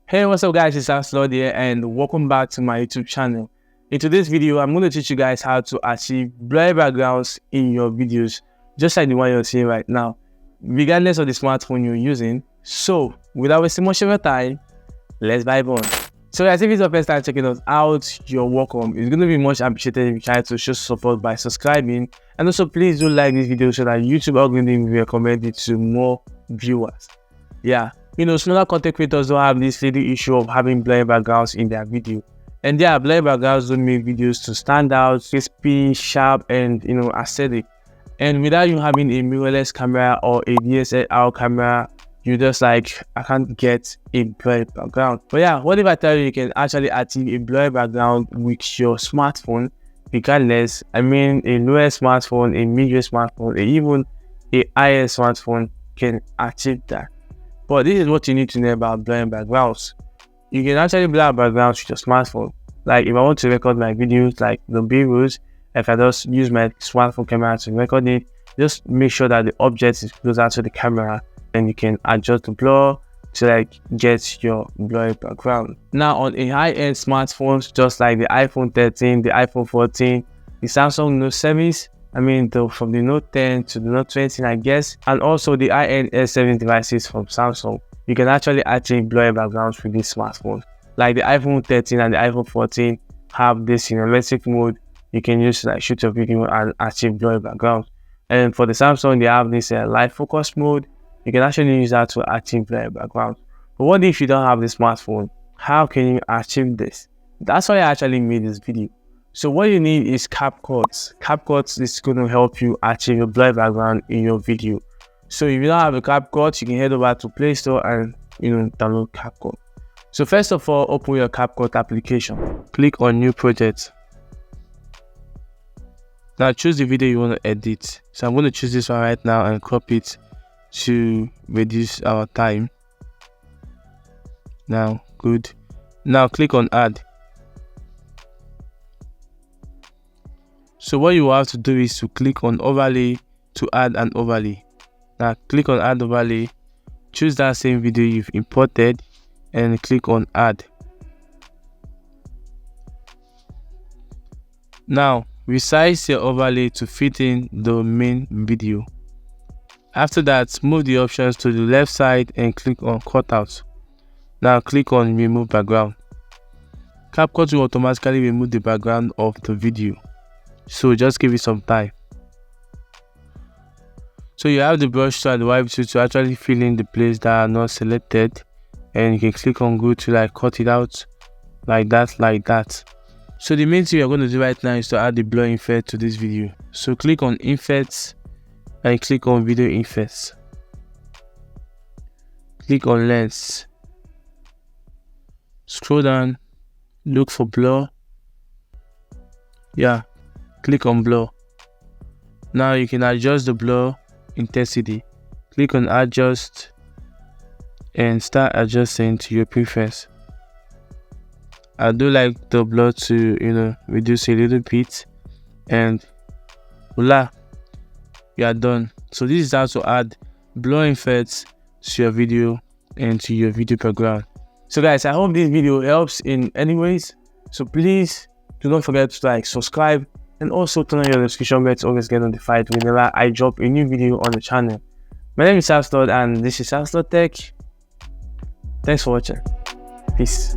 Hey, what's up guys, it's Lord here and welcome back to my YouTube channel. In today's video, I'm going to teach you guys how to achieve blurry backgrounds in your videos, just like the one you're seeing right now, regardless of the smartphone you're using. So, without wasting much of your time, let's dive on. So guys, if it's your first time checking us out, you're welcome. It's going to be much appreciated if you try to show support by subscribing, and also please do like this video so that YouTube algorithm will recommend it to more viewers. Yeah. Smaller content creators don't have this little issue of having blurry backgrounds in their video. And blurry backgrounds don't make videos to stand out, crispy, sharp, and aesthetic. And without you having a mirrorless camera or a DSLR camera, you just I can't get a blurry background. But yeah, what if I tell you you can actually achieve a blurry background with your smartphone, regardless? I mean, a lower smartphone, a medium smartphone, or even a higher smartphone can achieve that. But this is what you need to know about blurring backgrounds. You can actually blur backgrounds with your smartphone. Like if I want to record my videos, like the B-rolls, I can just use my smartphone camera to record it. Just make sure that the object is closer to the camera, and you can adjust the blur to get your blurry background. Now on a high-end smartphones, just like the iPhone 13, the iPhone 14, the Samsung Note series, from the Note 10 to the Note 20, I guess, and also the high-end S7 devices from Samsung, you can actually achieve blurry backgrounds with these smartphones. Like the iPhone 13 and the iPhone 14 have this cinematic mode you can use to shoot your video and achieve blurry backgrounds. And for the Samsung, they have this light focus mode. You can actually use that to achieve blurry backgrounds. But what if you don't have the smartphone? How can you achieve this? That's why I actually made this video. So what you need is Capcut. Capcut is going to help you achieve a blurry background in your video. So if you don't have a Capcut, you can head over to Play Store and download Capcut. So first of all, open your Capcut application. Click on New Project. Now choose the video you want to edit. So I'm going to choose this one right now and crop it to reduce our time. Now, good. Now click on Add. So what you have to do is to click on Overlay to add an overlay. Now click on Add Overlay, choose that same video you've imported and click on Add. Now resize your overlay to fit in the main video. After that, move the options to the left side and click on Cutout. Now click on Remove Background. Capcut will automatically remove the background of the video. So just give it some time. So you have the brush tool and the wipe tool to actually fill in the places that are not selected, and you can click on Go to cut it out like that. So the main thing you're going to do right now is to add the blur effect to this video. So click on Effects and click on Video Effects. Click on Lens. Scroll down, look for blur. Yeah. Click on Blur. Now you can adjust the blur intensity. Click on Adjust and start adjusting to your preference. I do like the blur to reduce a little bit, and voila, you are done. So this is how to add blur effects to your video and to your video background. So guys, I hope this video helps in any ways. So please do not forget to subscribe, and also turn on your notification bell to always get notified whenever I drop a new video on the channel. My name is Lord and this is Lord Tech. Thanks for watching. Peace.